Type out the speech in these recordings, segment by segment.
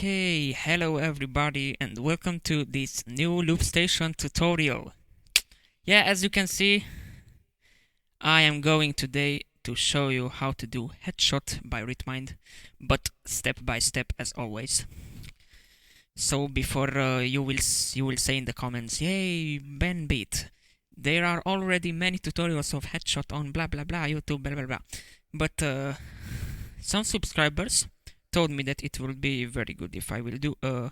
Okay, hello everybody and welcome to this new Loopstation tutorial. Yeah, as you can see, I am going today to show you how to do Headshot by Rythmind, but step by step as always. So before you will say in the comments, "Yay, BenBeat! There are already many tutorials of Headshot on blah blah blah YouTube blah blah blah." But some subscribers told me that it will be very good if I will do a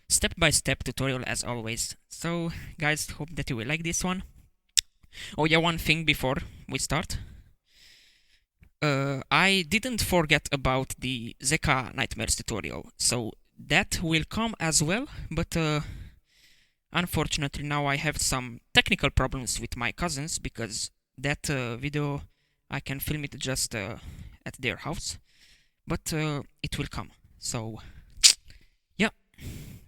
step-by-step tutorial as always. So guys, hope that you will like this one. Oh yeah, one thing before we start. I didn't forget about the Zekka Nightmares tutorial, so that will come as well, but unfortunately now I have some technical problems with my cousins, because that video I can film it just at their house, but it will come. So yeah,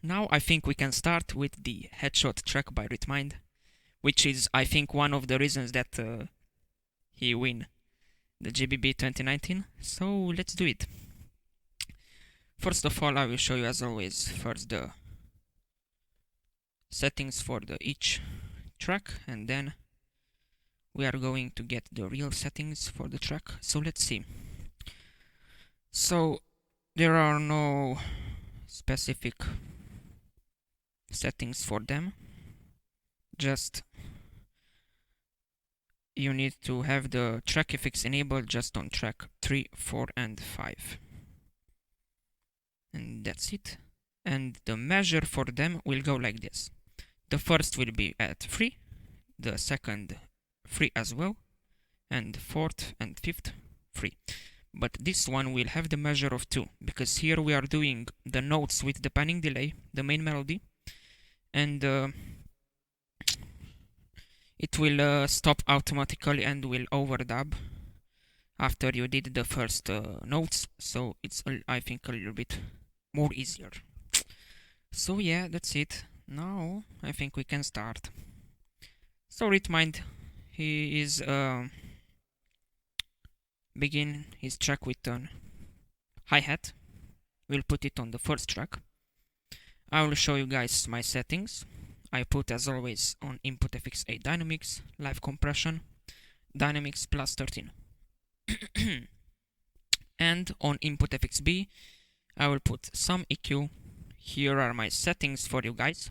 now I think we can start with the Headshot track by Rythmind, which is, I think, one of the reasons that he win the GBB 2019. So let's do it. First of all, I will show you as always first the settings for each track, and then we are going to get the real settings for the track. So let's see. So there are no specific settings for them, just you need to have the track effects enabled just on track 3, 4 and 5, and that's it. And the measure for them will go like this: the first will be at 3, the second 3 as well, and fourth and fifth 3. But this one will have the measure of 2, because here we are doing the notes with the panning delay, the main melody, and it will stop automatically and will overdub after you did the first notes, so it's I think a little bit more easier. So yeah, that's it. Now I think we can start. So Rythmind, he is begin his track with a hi-hat. We'll put it on the first track. I will show you guys my settings. I put as always on input FX8 dynamics, live compression, dynamics plus 13. And on input FXB, I will put some EQ. Here are my settings for you guys.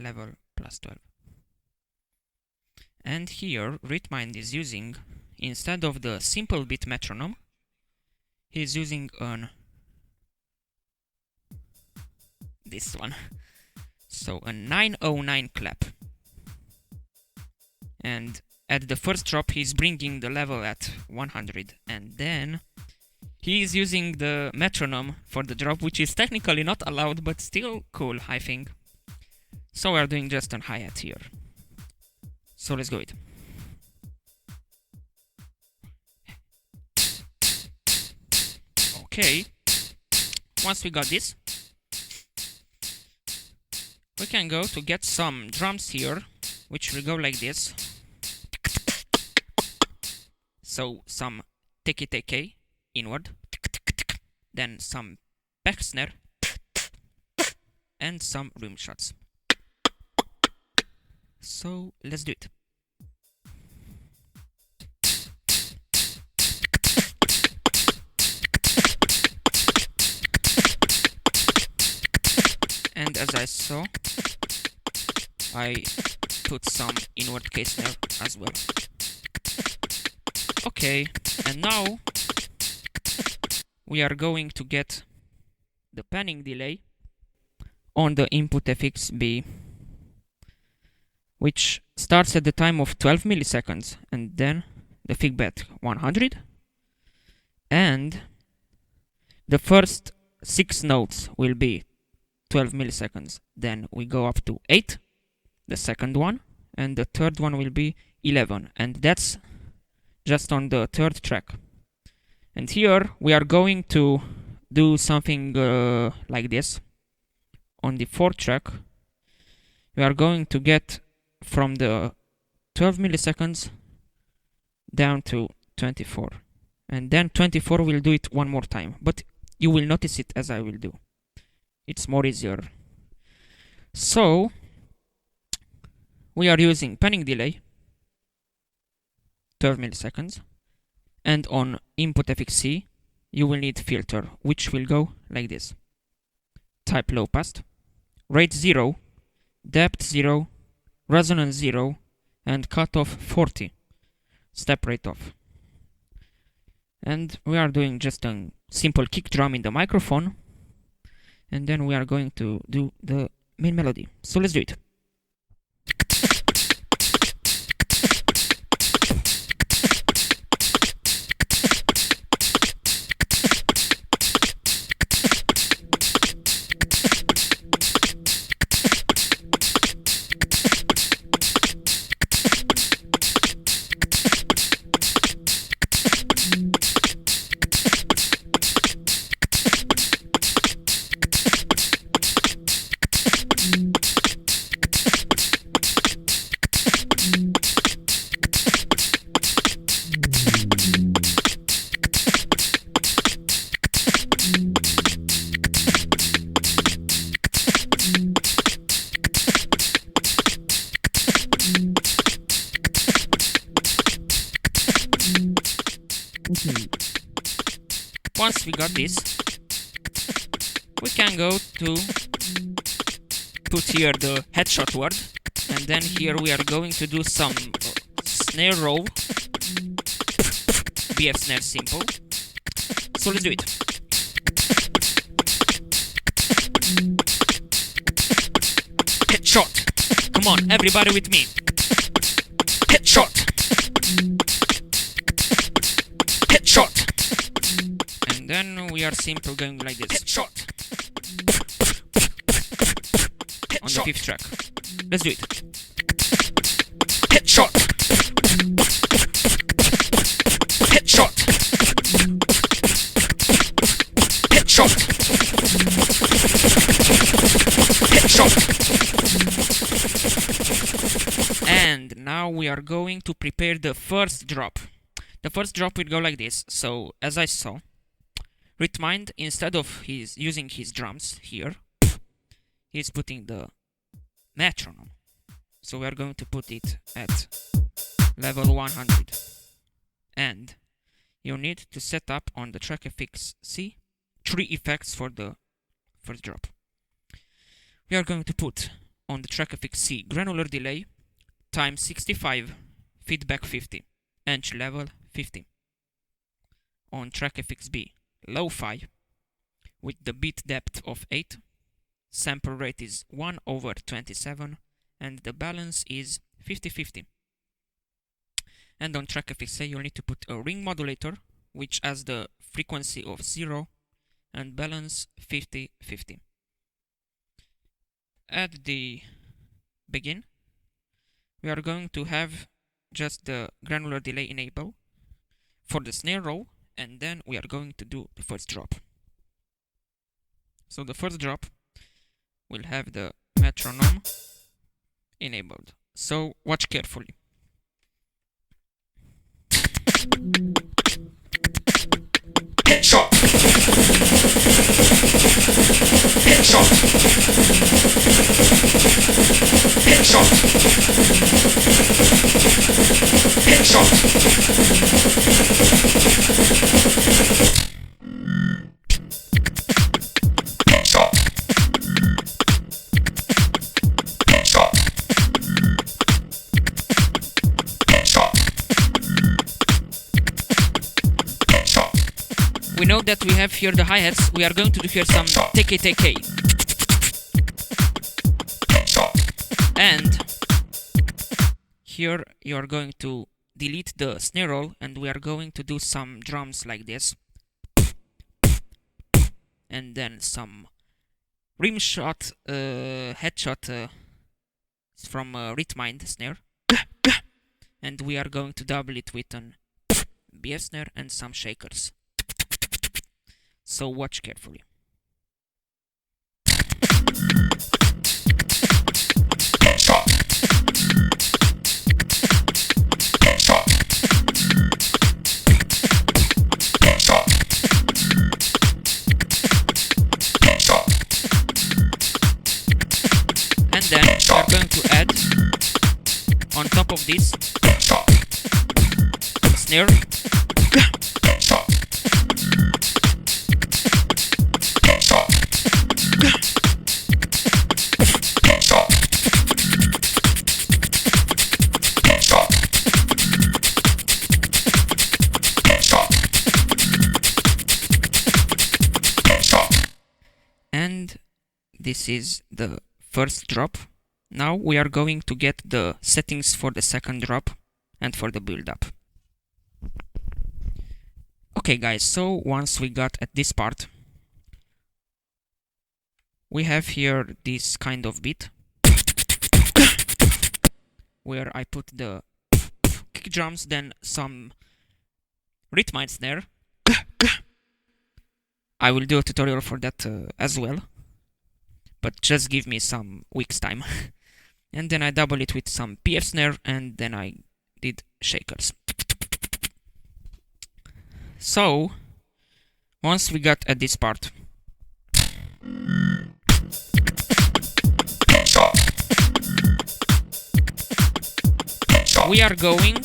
Level plus 12. And here Rythmind is using, instead of the simple beat metronome, he's using this one. So a 909 clap. And at the first drop he's bringing the level at 100, and then he is using the metronome for the drop, which is technically not allowed, but still cool, I think. So we're doing just a hi-hat here. So let's go it. Okay, once we got this, we can go to get some drums here, which will go like this. So some teke inward, then some back snare, and some rim shots. So let's do it. And as I saw, I put some inward case snare as well. Okay, and now we are going to get the panning delay on the input FXB, which starts at the time of 12 milliseconds, and then the feedback 100, and the first 6 notes will be 12 milliseconds, then we go up to 8, the second one, and the third one will be 11, and that's just on the third track. And here we are going to do something like this. On the fourth track we are going to get from the 12 milliseconds down to 24. And then 24 will do it one more time, but you will notice it as I will do. It's more easier. So we are using panning delay, 12 milliseconds, and on input FXC you will need filter, which will go like this. Type low pass, rate 0, depth 0, resonance 0, and cutoff 40. Step rate off. And we are doing just a simple kick drum in the microphone, and then we are going to do the main melody. So let's do it. Once we got this, we can go to put here the headshot word, and then here we are going to do some snare roll, BF snare simple. So let's do it. Headshot. Come on, everybody with me. Headshot. Headshot. And then we are simple going like this. Headshot. On the 5th track. Let's do it. Headshot. Headshot. Headshot. Headshot. And now we are going to prepare the first drop. The first drop will go like this. So as I saw, Rythmind, instead of using his drums here, he's putting the metronome. So we are going to put it at level 100. And you need to set up on the track FXC 3 effects for the first drop. We are going to put on the track FXC granular delay, time 65, feedback 50, edge level 50. On track FXB, lo-fi with the beat depth of 8, sample rate is 1/27, and the balance is 50-50. And on track FXA you'll need to put a ring modulator which has the frequency of 0 and balance 50-50. At the begin we are going to have just the granular delay enable for the snare roll, and then we are going to do the first drop. So the first drop will have the metronome enabled. So watch carefully. Headshot. Headshot. Headshot. Headshot. We know that we have here the hi-hats. We are going to do here some TK. And here you are going to delete the snare roll, and we are going to do some drums like this. And then some rim shot, headshot from Rythmind snare. And we are going to double it with an BF snare and some shakers. So watch carefully. Headshot. are going to add on top of this snare. And this is the first drop. Now we are going to get the settings for the second drop and for the build up. Okay guys, so once we got at this part, we have here this kind of beat where I put the kick drums, then some Rythmind snare. I will do a tutorial for that as well, but just give me some weeks time. And then I double it with some PF snare, and then I did shakers. So once we got at this part, we are going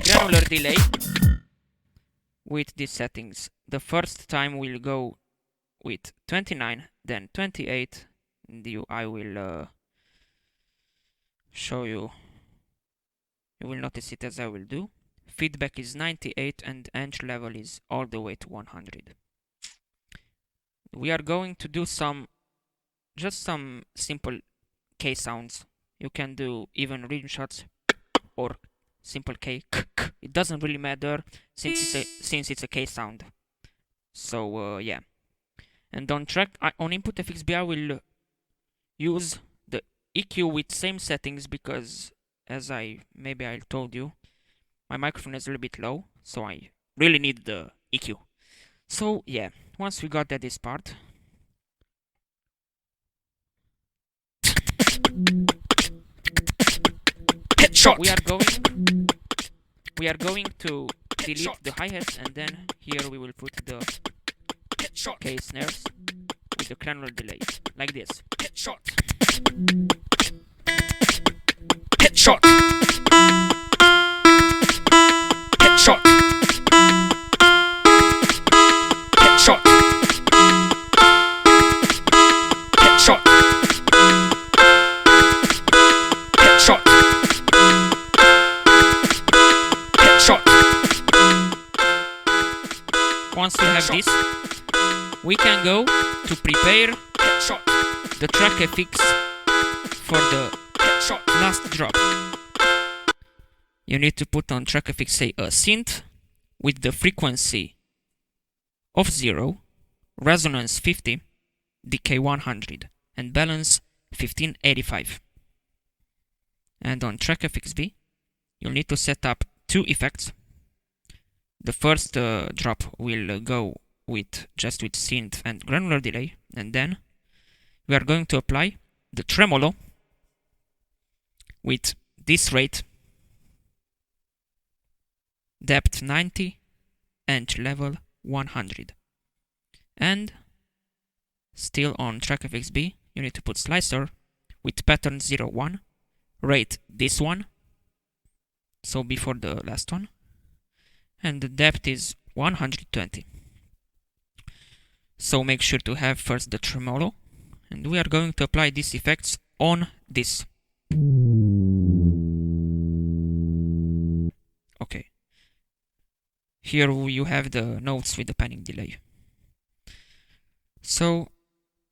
granular delay with these settings. The first time we'll go with 29, then 28, and I will show you. You will notice it as I will do. Feedback is 98 and entry level is all the way to 100. We are going to do just some simple K sounds. You can do even rhythm shots or simple K. It doesn't really matter since it's a K sound. So yeah. And on track, on input FXB, I will use the EQ with same settings because, as I told you, my microphone is a little bit low, so I really need the EQ. So yeah, once we got at this part, headshot. We are going to delete the hi-hats, and then here we will put the K snares with the granular delay, like this. Headshot. Headshot. Headshot. Headshot. Headshot. Headshot. Headshot. Once we have this, we can go to prepare the track FX for the last drop. You need to put on track FX, say, a synth with the frequency of 0, resonance 50, decay 100, and balance 1585. And on track FXB, you'll need to set up two effects. The first drop will go just with synth and granular delay, and then we are going to apply the tremolo with this rate, depth 90, and level 100. And still on track FXB, you need to put slicer with pattern 01, rate this one, so before the last one, and the depth is 120. So make sure to have first the tremolo, and we are going to apply these effects on this. Okay. Here you have the notes with the panning delay. So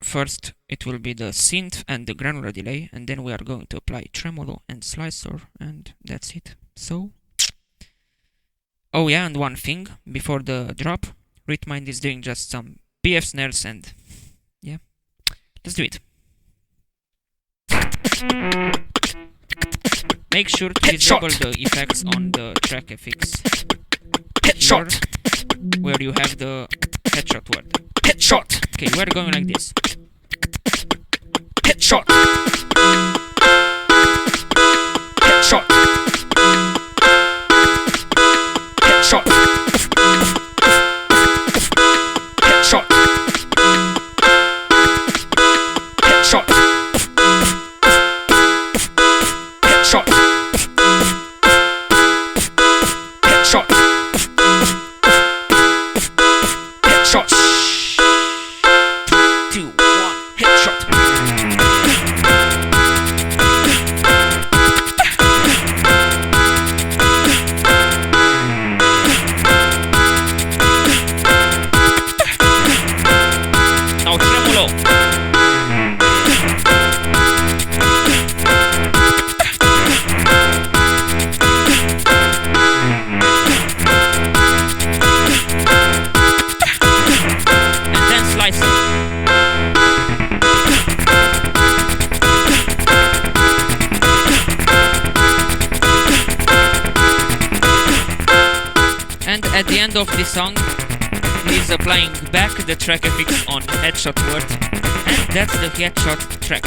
first it will be the synth and the granular delay, and then we are going to apply tremolo and slicer, and that's it. So, oh yeah, and one thing before the drop, Rythmind is doing just some PF snares, and yeah, let's do it. Make sure to disable the effects on the track FX. Headshot. Where you have the headshot word. Headshot. Okay, we're going like this. Headshot. Headshot. Headshot. Headshot. end of the song, he's applying back the track effects on headshot word, and that's the headshot track.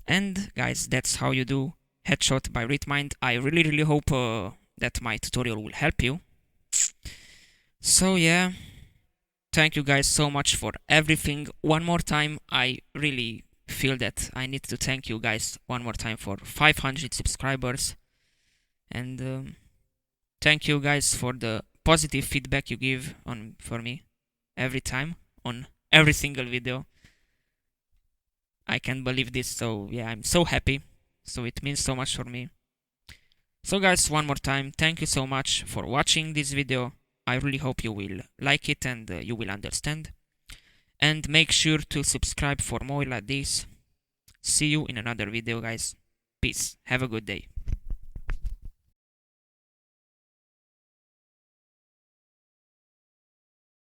And guys, that's how you do Headshot by Rythmind. I really hope that my tutorial will help you. So yeah, thank you guys so much for everything. One more time, I really feel that I need to thank you guys one more time for 500 subscribers. And thank you guys for the positive feedback you give for me every time on every single video. I can't believe this, so yeah, I'm so happy. So it means so much for me. So guys, one more time, thank you so much for watching this video. I really hope you will like it and you will understand. And make sure to subscribe for more like this. See you in another video, guys. Peace. Have a good day.